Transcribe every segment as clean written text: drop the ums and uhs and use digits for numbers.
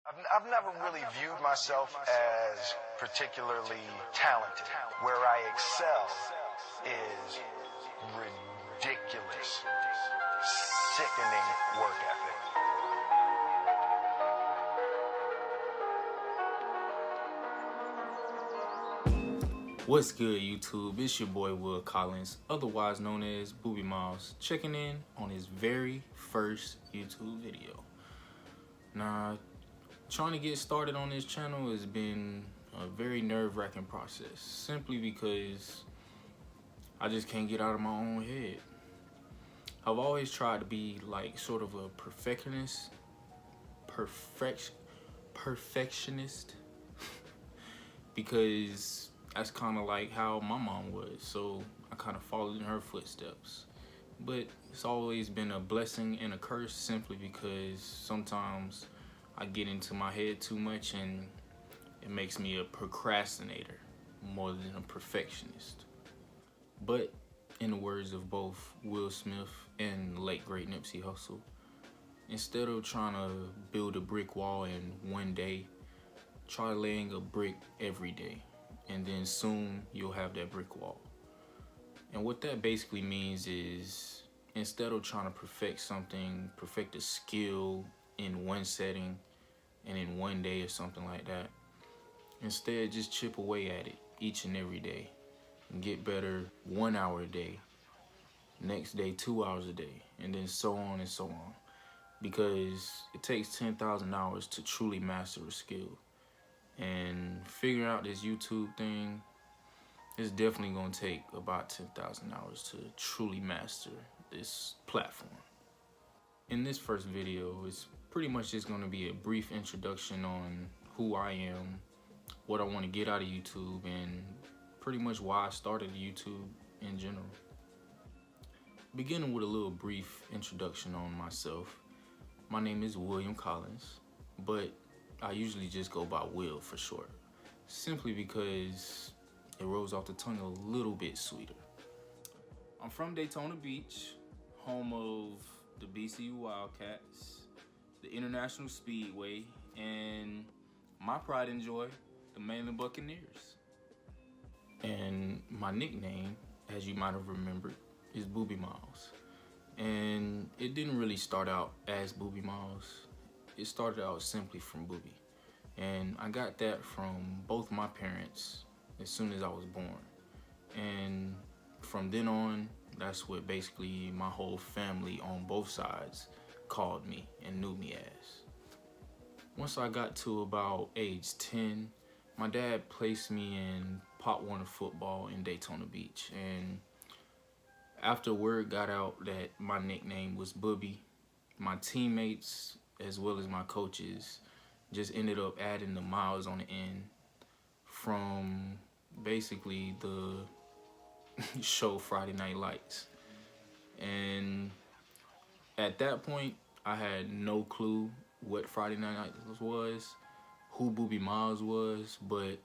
I've never really viewed myself as particularly talented. Where I excel is ridiculous, sickening work ethic. What's good, YouTube? It's your boy Will Collins, otherwise known as Booby Mouse, checking in on his very first YouTube video. Now, trying to get started on this channel has been a very nerve-wracking process, simply because I just can't get out of my own head. I've always tried to be like sort of a perfectionist, because that's kind of like how my mom was, so I kind of followed in her footsteps. But it's always been a blessing and a curse, simply because sometimes I get into my head too much and it makes me a procrastinator more than a perfectionist. But in the words of both Will Smith and late great Nipsey Hussle, instead of trying to build a brick wall in one day, try laying a brick every day, and then soon you'll have that brick wall. And what that basically means is, instead of trying to perfect something, perfect a skill in one setting and in one day or something like that, instead just chip away at it each and every day and get better 1 hour a day, next day 2 hours a day, and then so on and so on. Because it takes 10,000 hours to truly master a skill. And figuring out this YouTube thing is definitely going to take about 10,000 hours to truly master this platform. In this first video, it's pretty much just going to be a brief introduction on who I am, what I want to get out of YouTube, and pretty much why I started YouTube in general. Beginning with a little brief introduction on myself. My name is William Collins, but I usually just go by Will for short, simply because it rolls off the tongue a little bit sweeter. I'm from Daytona Beach, home of the BCU Wildcats, the International Speedway, and my pride and joy, the Mainland Buccaneers. And my nickname, as you might have remembered, is Booby Mouse. And it didn't really start out as Booby Mouse. It started out simply from Booby. And I got that from both my parents as soon as I was born. And from then on, that's what basically my whole family on both sides called me and knew me as. Once I got to about age 10, my dad placed me in Pop Warner football in Daytona Beach. And after word got out that my nickname was Booby, my teammates as well as my coaches just ended up adding the miles on the end from basically the show Friday Night Lights. And at that point, I had no clue what Friday Night Lights was, who Booby Mouse was, but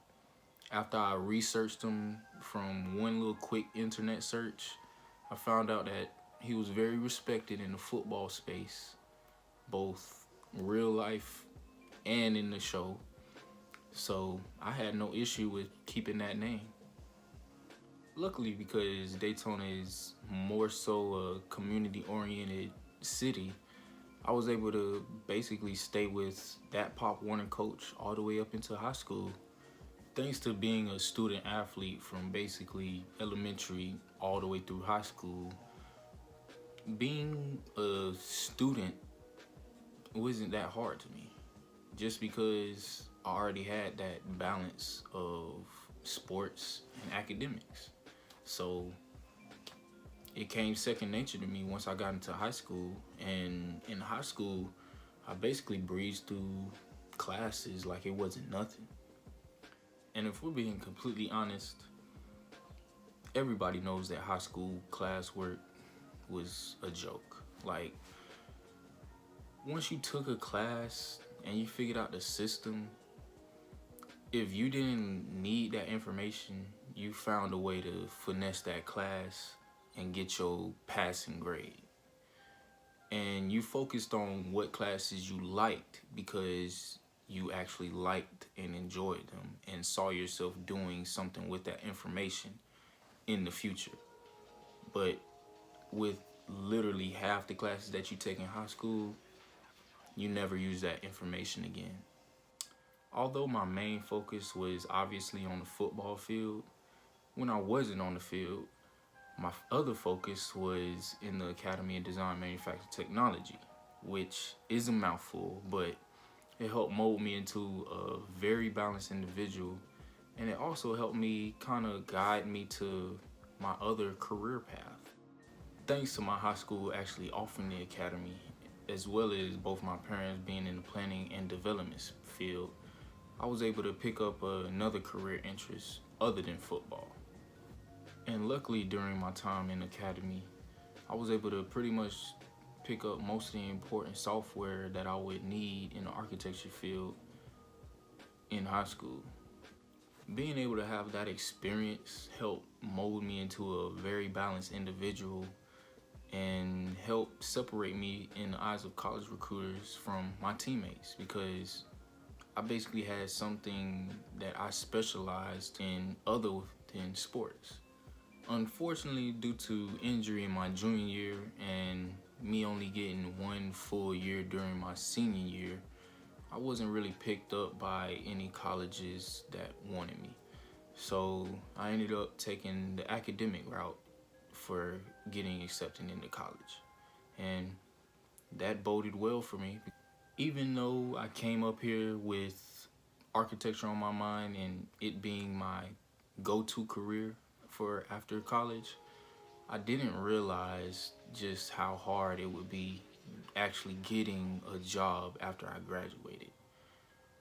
after I researched him from one little quick internet search, I found out that he was very respected in the football space, both real life and in the show. So I had no issue with keeping that name. Luckily, because Daytona is more so a community-oriented city, I was able to basically stay with that Pop Warner coach all the way up into high school. Thanks to being a student athlete from basically elementary all the way through high school, being a student wasn't that hard to me, just because I already had that balance of sports and academics. So it came second nature to me once I got into high school. And in high school, I basically breezed through classes like it wasn't nothing. And if we're being completely honest, everybody knows that high school classwork was a joke. Like, once you took a class and you figured out the system, if you didn't need that information, you found a way to finesse that class and get your passing grade. And you focused on what classes you liked because you actually liked and enjoyed them and saw yourself doing something with that information in the future. But with literally half the classes that you take in high school, you never use that information again. Although my main focus was obviously on the football field, when I wasn't on the field, my other focus was in the Academy of Design Manufacturing Technology, which is a mouthful, but it helped mold me into a very balanced individual, and it also helped me kind of guide me to my other career path. Thanks to my high school actually offering the academy, as well as both my parents being in the planning and development field, I was able to pick up another career interest other than football. And luckily during my time in academy, I was able to pretty much pick up most of the important software that I would need in the architecture field in high school. Being able to have that experience helped mold me into a very balanced individual and help separate me in the eyes of college recruiters from my teammates, because I basically had something that I specialized in other than sports. Unfortunately, due to injury in my junior year and me only getting one full year during my senior year, I wasn't really picked up by any colleges that wanted me. So I ended up taking the academic route for getting accepted into college. And that boded well for me. Even though I came up here with architecture on my mind and it being my go-to career for after college, I didn't realize just how hard it would be actually getting a job after I graduated,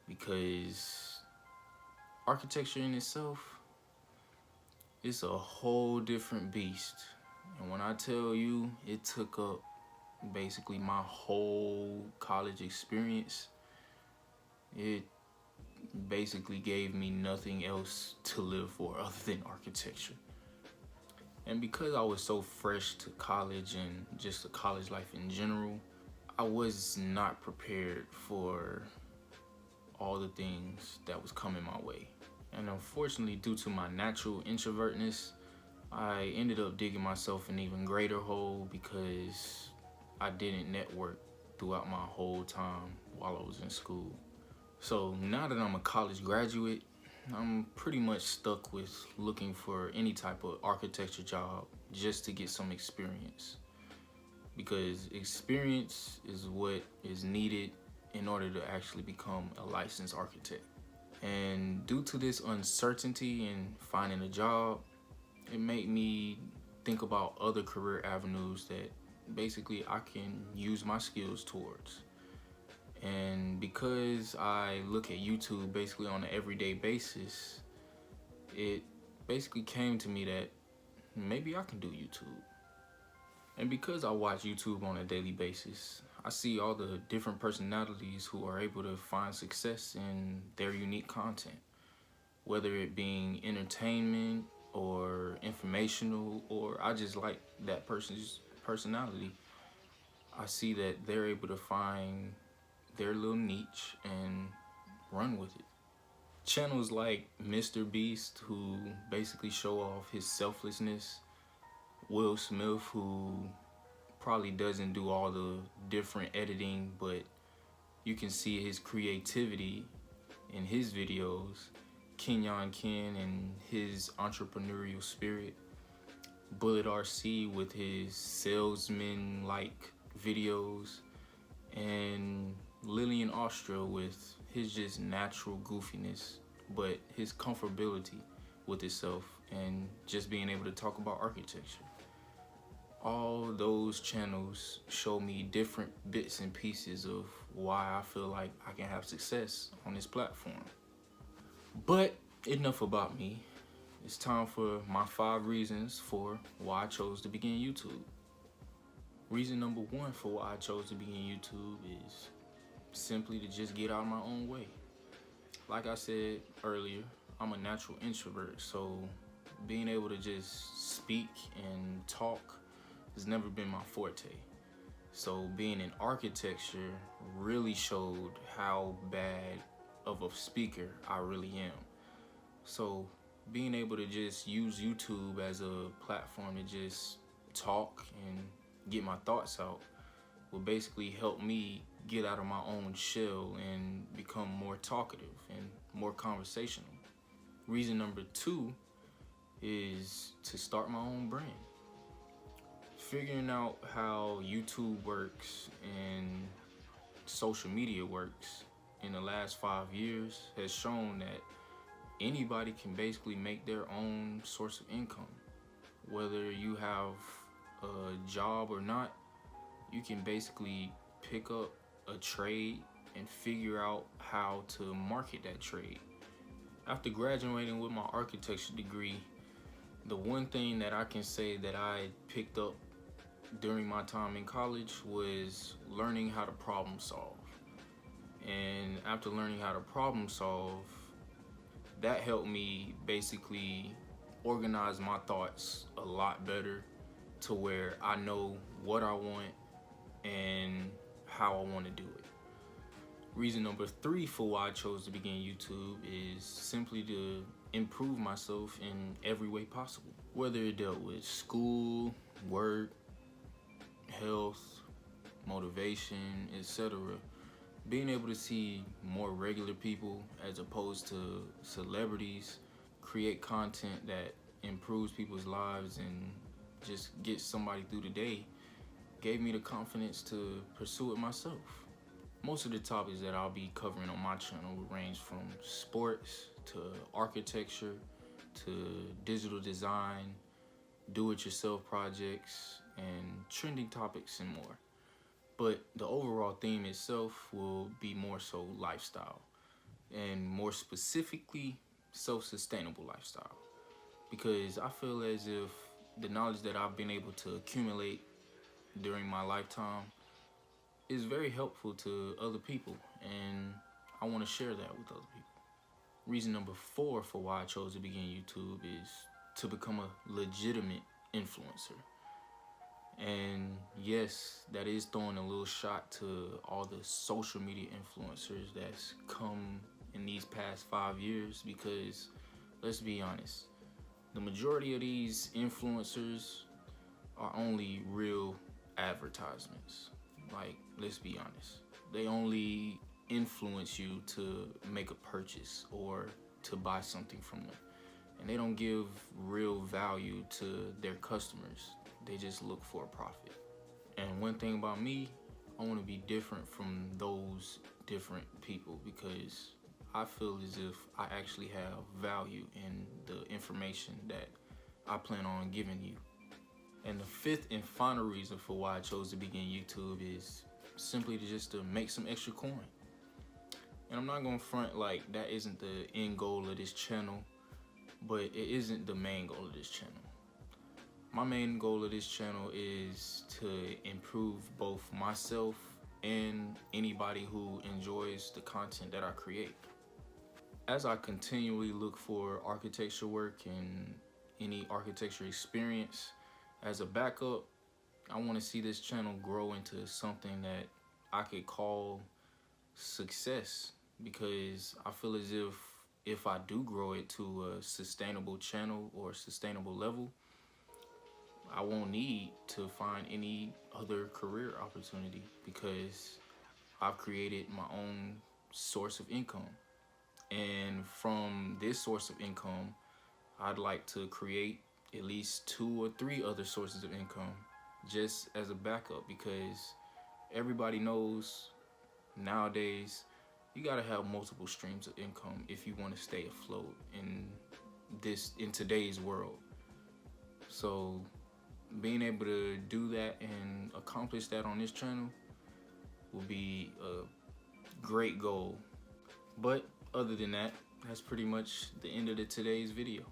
because architecture in itself is a whole different beast. And when I tell you it took up basically my whole college experience, it basically gave me nothing else to live for other than architecture. And because I was so fresh to college and just the college life in general, I was not prepared for all the things that was coming my way. And unfortunately, due to my natural introvertness, I ended up digging myself an even greater hole because I didn't network throughout my whole time while I was in school. So now that I'm a college graduate, I'm pretty much stuck with looking for any type of architecture job just to get some experience, because experience is what is needed in order to actually become a licensed architect. And due to this uncertainty in finding a job, it made me think about other career avenues that basically I can use my skills towards. And because I look at YouTube basically on an everyday basis, it basically came to me that maybe I can do YouTube. And because I watch YouTube on a daily basis, I see all the different personalities who are able to find success in their unique content, whether it being entertainment or informational, or I just like that person's personality. I see that they're able to find their little niche and run with it. Channels like Mr. Beast, who basically show off his selflessness, Will Smith, who probably doesn't do all the different editing, but you can see his creativity in his videos, Kenyon Ken and his entrepreneurial spirit, Bullet RC with his salesman-like videos, and Lillian Austro with his just natural goofiness, but his comfortability with itself and just being able to talk about architecture. All those channels show me different bits and pieces of why I feel like I can have success on this platform. But enough about me. It's time for my 5 reasons for why I chose to begin YouTube. Reason number 1 for why I chose to begin YouTube is simply to just get out of my own way. Like I said earlier, I'm a natural introvert, so being able to just speak and talk has never been my forte. So being in architecture really showed how bad of a speaker I really am. So being able to just use YouTube as a platform to just talk and get my thoughts out will basically help me get out of my own shell and become more talkative and more conversational. Reason number 2 is to start my own brand. Figuring out how YouTube works and social media works in the last 5 years has shown that anybody can basically make their own source of income. Whether you have a job or not, you can basically pick up a trade and figure out how to market that trade. After graduating with my architecture degree, the one thing that I can say that I picked up during my time in college was learning how to problem solve. And after learning how to problem solve, that helped me basically organize my thoughts a lot better to where I know what I want and how I want to do it. Reason number 3 for why I chose to begin YouTube is simply to improve myself in every way possible. Whether it dealt with school, work, health, motivation, etc. Being able to see more regular people as opposed to celebrities, create content that improves people's lives and just gets somebody through the day, gave me the confidence to pursue it myself. Most of the topics that I'll be covering on my channel will range from sports to architecture to digital design, do-it-yourself projects, and trending topics and more. But the overall theme itself will be more so lifestyle, and more specifically self-sustainable lifestyle, because I feel as if the knowledge that I've been able to accumulate during my lifetime is very helpful to other people, and I want to share that with other people. Reason number 4 for why I chose to begin YouTube is to become a legitimate influencer. And yes, that is throwing a little shot to all the social media influencers that's come in these past 5 years, because let's be honest, the majority of these influencers are only real advertisements. Like, let's be honest, they only influence you to make a purchase or to buy something from them, and they don't give real value to their customers. They just look for a profit. And one thing about me, I want to be different from those different people, because I feel as if I actually have value in the information that I plan on giving you. And the 5th and final reason for why I chose to begin YouTube is simply to make some extra coin. And I'm not gonna front like that isn't the end goal of this channel, but it isn't the main goal of this channel. My main goal of this channel is to improve both myself and anybody who enjoys the content that I create. As I continually look for architecture work and any architecture experience as a backup, I want to see this channel grow into something that I could call success, because I feel as if I do grow it to a sustainable channel or sustainable level, I won't need to find any other career opportunity, because I've created my own source of income. And from this source of income, I'd like to create at least 2 or 3 other sources of income just as a backup, because everybody knows nowadays you gotta have multiple streams of income if you want to stay afloat in today's world. So being able to do that and accomplish that on this channel will be a great goal. But other than that, that's pretty much the end of today's video.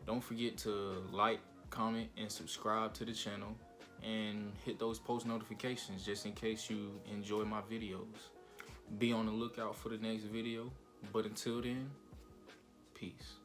Don't forget to like, comment, and subscribe to the channel, and hit those post notifications just in case you enjoy my videos. Be on the lookout for the next video, but until then, peace.